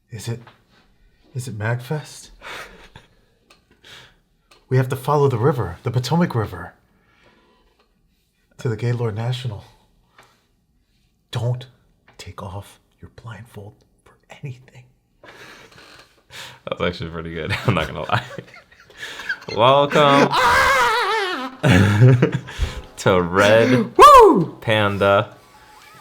Is it MAGfest? We have to follow the river, the Potomac River, to the Gaylord National. Don't take off your blindfold for anything. That was actually pretty good. I'm not gonna lie. Welcome to Red Panda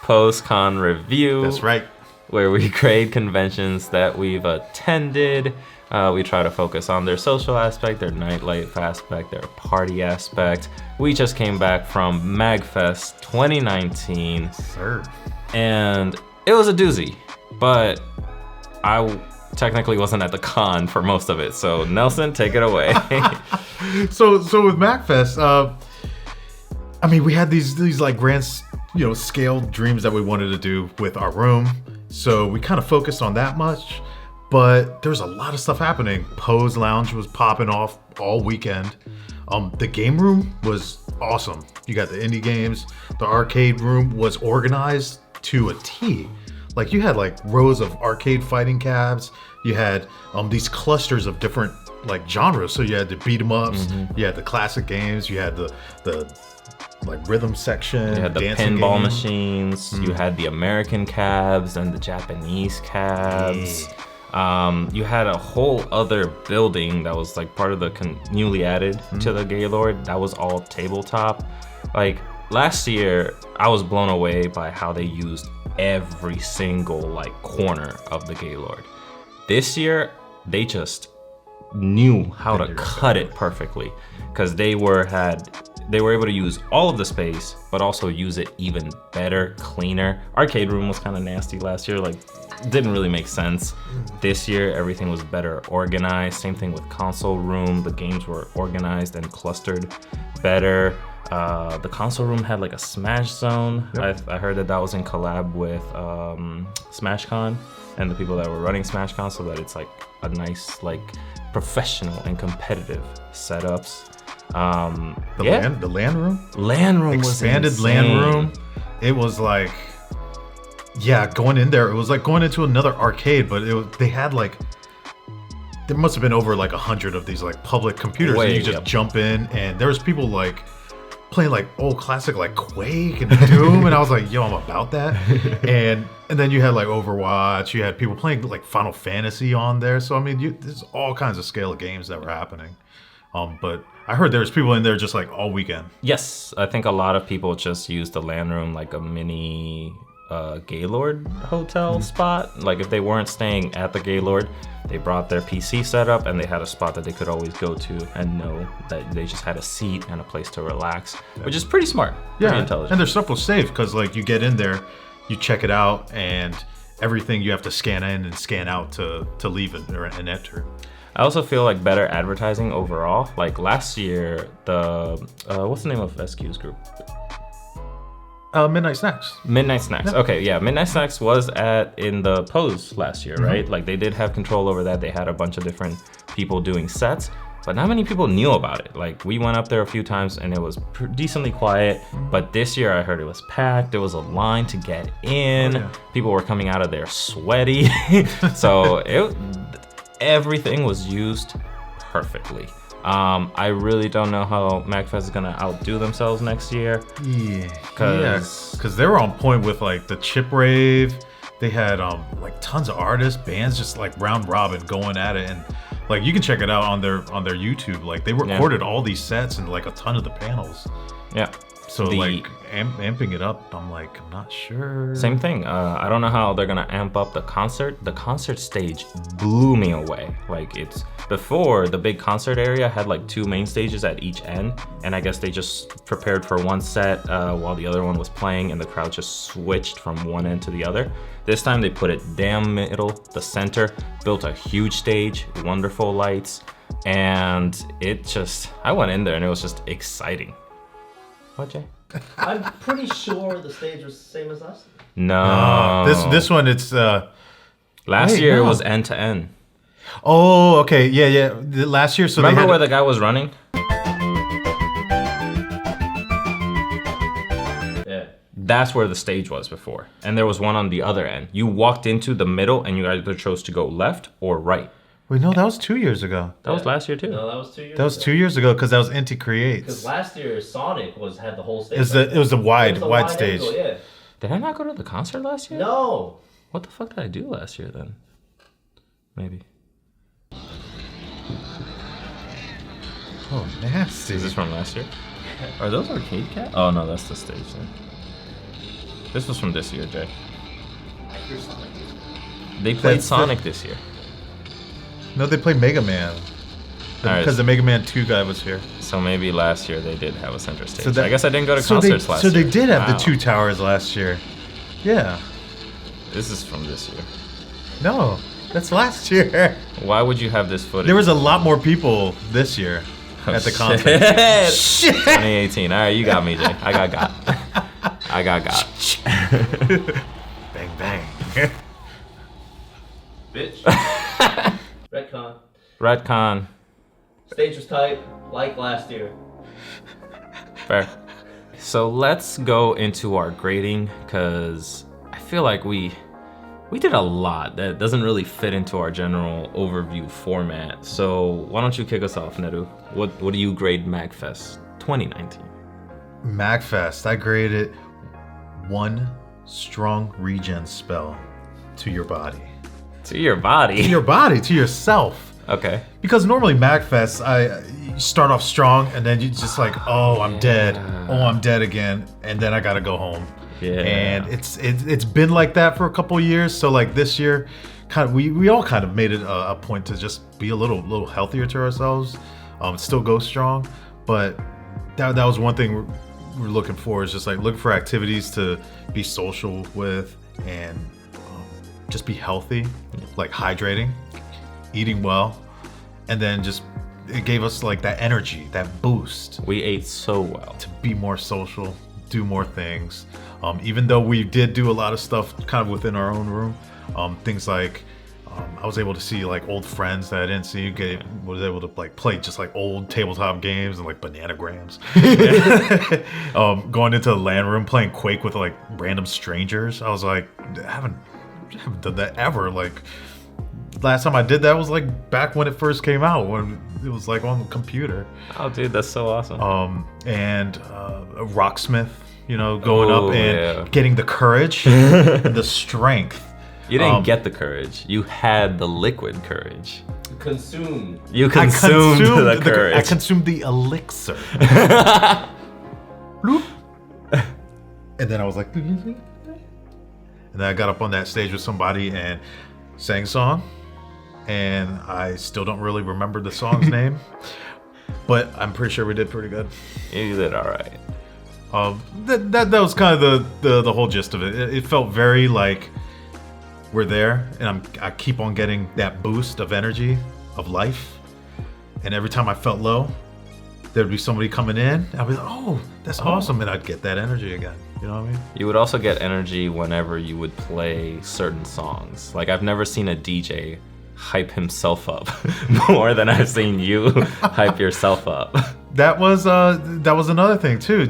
Post-Con Review. That's right. Where we grade conventions that we've attended. We try to focus on their social aspect, their nightlife aspect, their party aspect. We just came back from MAGfest 2019. Sir. And it was a doozy, but I technically wasn't at the con for most of it. So Nelson, take it away. So with MAGfest, I mean, we had these like grand, scale dreams that we wanted to do with our room. So we kind of focused on that much, but there's a lot of stuff happening. Pose Lounge was popping off all weekend. The game room was awesome. You got the indie games. The arcade room was organized to a T. Like you had like rows of arcade fighting cabs. You had these clusters of different like genres. So you had the beat 'em ups. Mm-hmm. You had the classic games. You had the like rhythm section. You had the pinball machines. You had the American cabs and the Japanese cabs. Yeah. You had a whole other building that was like part of the newly added to the Gaylord. That was all tabletop. Like last year, I was blown away by how they used every single like corner of the Gaylord. This year, they just knew how to cut it perfectly because they were able to use all of the space, but also use it even better, cleaner. Arcade room was kind of nasty last year, like didn't really make sense. This year, everything was better organized. Same thing with console room. The games were organized and clustered better. The console room had like a Smash zone. Yep. I heard that was in collab with SmashCon and the people that were running SmashCon, so that it's like a nice, like professional and competitive setups. The LAN room? LAN room expanded was LAN room. It was like, going in there, it was like going into another arcade, but they had like, there must have been over like 100 of these like public computers, and you just jump in, and there was people like playing like old classic like Quake and Doom, and I was like, yo, I'm about that. and then you had like Overwatch, you had people playing like Final Fantasy on there. So I mean, there's all kinds of scale of games that were happening. But I heard there's people in there just like all weekend. Yes, I think a lot of people just used the LAN room like a mini Gaylord hotel spot. Like if they weren't staying at the Gaylord, they brought their PC setup and they had a spot that they could always go to and know that they just had a seat and a place to relax, which is pretty smart. Pretty intelligent. And their stuff was safe because like you get in there, you check it out, and everything you have to scan in and scan out to leave it and enter. I also feel like better advertising overall. Like last year, the what's the name of SQ's group? Midnight Snacks. Midnight Snacks. Yeah. Okay, yeah. Midnight Snacks was in the Pose last year, right? Like they did have control over that. They had a bunch of different people doing sets, but not many people knew about it. Like we went up there a few times and it was decently quiet, but this year I heard it was packed. There was a line to get in. Oh, yeah. People were coming out of there sweaty. So everything was used perfectly. I really don't know how MAGfest is gonna outdo themselves next year. Yeah, because they were on point with like the Chip Rave. They had like tons of artists, bands, just like round robin going at it, and like you can check it out on their YouTube. Like they recorded all these sets and like a ton of the panels. Yeah. So like amping it up, I'm not sure. Same thing. I don't know how they're gonna amp up the concert. The concert stage blew me away. Like it's before the big concert area had like 2 main stages at each end, and I guess they just prepared for one set while the other one was playing, and the crowd just switched from one end to the other. This time they put it damn middle, the center, built a huge stage, wonderful lights, and I went in there and it was just exciting. What, Jay? I'm pretty sure the stage was the same as last year. No. This one, it's... last year it was end to end. Oh, okay. Yeah. Last year, so remember where the guy was running? That's where the stage was before. And there was one on the other end. You walked into the middle and you either chose to go left or right. Wait, no, that was 2 years ago. That was last year too. No, that was 2 years. That was 2 years ago because that was Inti Because Creates. last year Sonic had the whole stage. It was a wide stage. Angle, yeah. Did I not go to the concert last year? No. What the fuck did I do last year then? Maybe. Oh, nasty. Is this from last year? Are those arcade cats? Oh no, that's the stage then. This was from this year, Jay. They played Sonic this year. No, they played Mega Man. Alright. Because the Mega Man 2 guy was here. So maybe last year they did have a center stage. So I guess I didn't go to so concerts last So year. they did have the Wow. 2 towers last year. Yeah. This is from this year. No, that's last year. Why would you have this footage? There was a lot more people this year at the concert. Shit. 2018. All right, you got me, Jay. I got. I got. Bang, bang. Bitch. Retcon. Retcon. Stage was tight, like last year. Fair. So let's go into our grading, because I feel like we did a lot that doesn't really fit into our general overview format. So why don't you kick us off, Neru? What do you grade MAGfest 2019? MAGfest, I graded 1 strong regen spell to your body. To your body. To your body, to yourself. Okay. Because normally MAGfest, you start off strong and then you just like, oh, I'm dead. Oh, I'm dead again. And then I gotta go home. Yeah. And it's been like that for a couple of years. So like this year, kind of we all kind of made it a point to just be a little healthier to ourselves. Still go strong, but that was one thing we're looking for, is just like looking for activities to be social with and just be healthy, like hydrating, eating well, and then just it gave us like that energy, that boost. We ate so well. To be more social, do more things. Even though we did do a lot of stuff kind of within our own room, things like I was able to see like old friends that I didn't see. Was able to like play just like old tabletop games and like bananagrams. Going into the LAN room, playing Quake with like random strangers. I was like, I haven't done that ever. Like last time I did that was like back when it first came out, when it was like on the computer. Oh, dude, that's so awesome. And a Rocksmith, going up and yeah. getting the courage, and the strength. You didn't get the courage. You had the liquid courage. Consumed. You consumed the courage. I consumed the elixir. Bloop. And then I was like, and then I got up on that stage with somebody and sang a song. And I still don't really remember the song's name, but I'm pretty sure we did pretty good. You did all right. That was kind of the whole gist of it. It felt very like we're there, and I keep on getting that boost of energy, of life. And every time I felt low, there'd be somebody coming in. I'd be like, oh, that's awesome. And I'd get that energy again. You know what I mean? You would also get energy whenever you would play certain songs. Like, I've never seen a DJ hype himself up more than I've seen you hype yourself up. That was another thing too.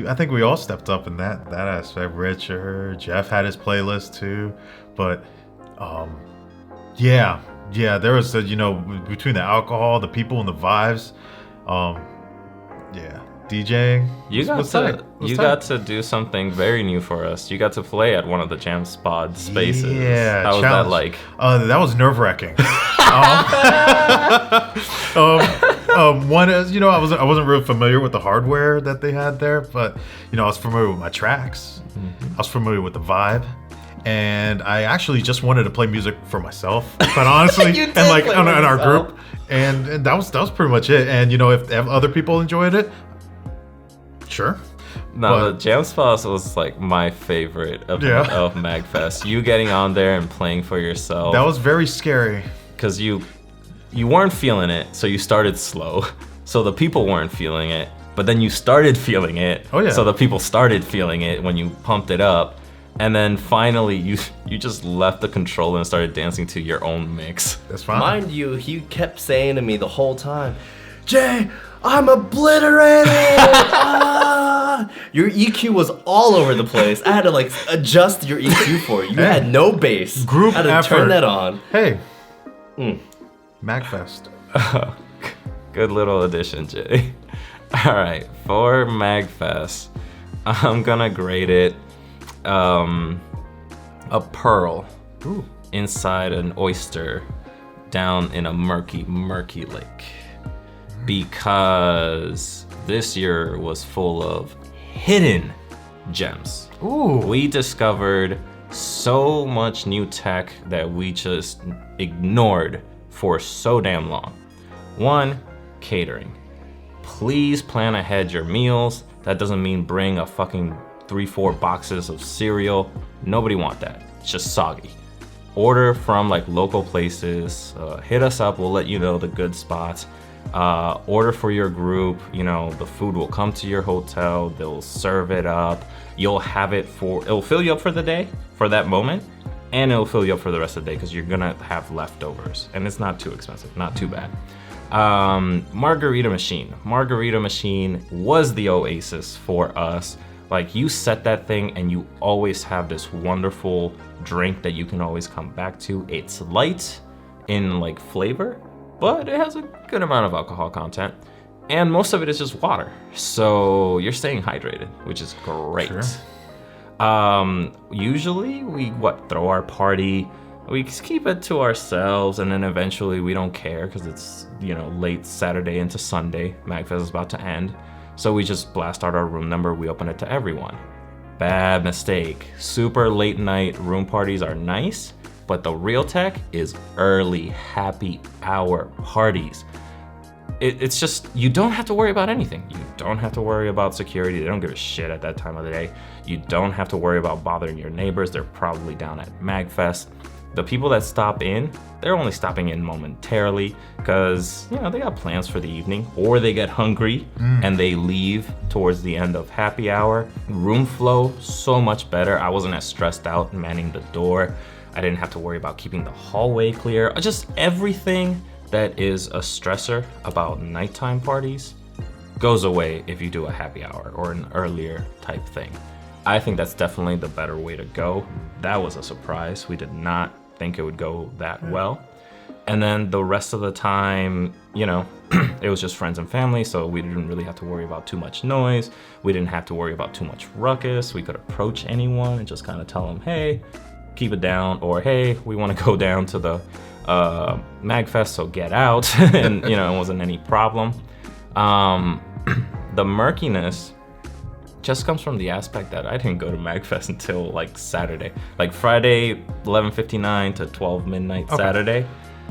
I think we all stepped up in that aspect. Richard, Jeff had his playlist too, but yeah, there was between the alcohol, the people, and the vibes, DJing. You got to do something very new for us. You got to play at one of the Jam Spot spaces. Yeah, how was that like? That was nerve-wracking. One is, I wasn't real familiar with the hardware that they had there, but I was familiar with my tracks. I was familiar with the vibe, and I actually just wanted to play music for myself, but honestly, and like in our group, and that was pretty much it. And if other people enjoyed it, sure. No, the Jam Spots was like my favorite of MAGfest. You getting on there and playing for yourself. That was very scary. Because you weren't feeling it, so you started slow. So the people weren't feeling it, but then you started feeling it. Oh yeah. So the people started feeling it when you pumped it up. And then finally you just left the controller and started dancing to your own mix. That's fine. Mind you, he kept saying to me the whole time, Jay, I'm obliterated! Your EQ was all over the place. I had to like adjust your EQ for you. You had no bass. Group I had to effort. turn that on. Hey, MAGfest. Good little addition, Jay. All right, for MAGfest, I'm gonna grade it a pearl inside an oyster down in a murky lake. Because this year was full of hidden gems. Ooh. We discovered so much new tech that we just ignored for so damn long. One, catering. Please plan ahead your meals. That doesn't mean bring a fucking 3-4 boxes of cereal. Nobody want that. It's just soggy. Order from like local places. Hit us up. We'll let you know the good spots. Order for your group. You know, the food will come to your hotel. They'll serve it up. You'll have it it'll fill you up for the day, for that moment, and it'll fill you up for the rest of the day because you're gonna have leftovers, and it's not too expensive, not too bad. Margarita machine. Margarita machine was the oasis for us. Like, you set that thing and you always have this wonderful drink that you can always come back to. It's light in like flavor, but it has a good amount of alcohol content. And most of it is just water. So you're staying hydrated, which is great. Sure. Usually we throw our party, we keep it to ourselves, and then eventually we don't care because it's, you know, late Saturday into Sunday. MAGfest is about to end. So we just blast out our room number, we open it to everyone. Bad mistake. Super late night room parties are nice, but the real tech is early happy hour parties. It's just, you don't have to worry about anything. You don't have to worry about security. They don't give a shit at that time of the day. You don't have to worry about bothering your neighbors. They're probably down at MAGfest. The people that stop in, they're only stopping in momentarily because, you know, they got plans for the evening, or they get hungry and they leave towards the end of happy hour. Room flow, so much better. I wasn't as stressed out manning the door. I didn't have to worry about keeping the hallway clear. Just everything that is a stressor about nighttime parties goes away if you do a happy hour or an earlier type thing. I think that's definitely the better way to go. That was a surprise. We did not think it would go that well. And then the rest of the time, you know, it was just friends and family, so we didn't really have to worry about too much noise. We didn't have to worry about too much ruckus. We could approach anyone and just kind of tell them, hey, keep it down, or hey, we want to go down to the MAGfest, so get out. And, you know, it wasn't any problem. The murkiness just comes from the aspect that I didn't go to MAGfest until like Saturday, like Friday 11:59 to 12 midnight Saturday.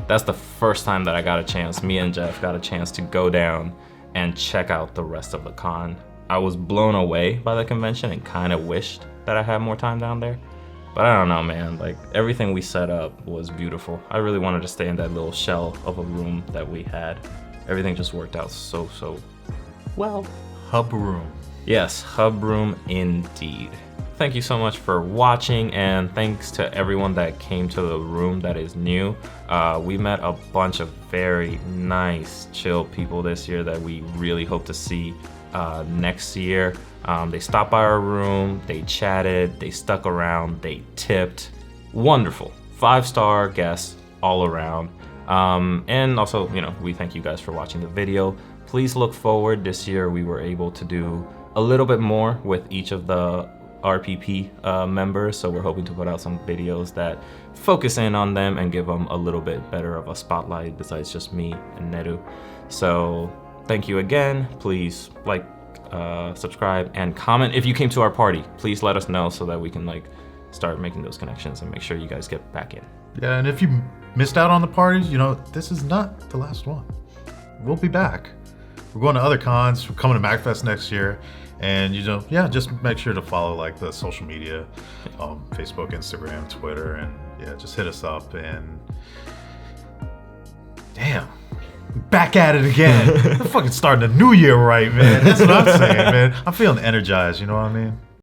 That's the first time that I got a chance, me and Jeff got a chance to go down and check out the rest of the con. I was blown away by the convention and kind of wished that I had more time down there. But I don't know, man, like everything we set up was beautiful. I really wanted to stay in that little shell of a room that we had. Everything just worked out so well. Hub room. Yes, hub room indeed. Thank you so much for watching, and thanks to everyone that came to the room that is new. We met a bunch of very nice, chill people this year that we really hope to see next year. They stopped by our room, they chatted, they stuck around, they tipped. Wonderful. 5-star guests all around. And also, you know, we thank you guys for watching the video. Please look forward. This year we were able to do a little bit more with each of the RPP members, so we're hoping to put out some videos that focus in on them and give them a little bit better of a spotlight besides just me and Neru. So thank you again. Please like, subscribe, and comment. If you came to our party, please let us know so that we can like start making those connections and make sure you guys get back in. Yeah, and if you missed out on the parties, you know, this is not the last one. We'll be back. We're going to other cons. We're coming to MAGfest next year. And, you know, yeah, just make sure to follow like the social media, Facebook, Instagram, Twitter, and yeah, just hit us up. And damn, back at it again. We're fucking starting the new year right, man. That's what I'm saying, man. I'm feeling energized, you know what I mean?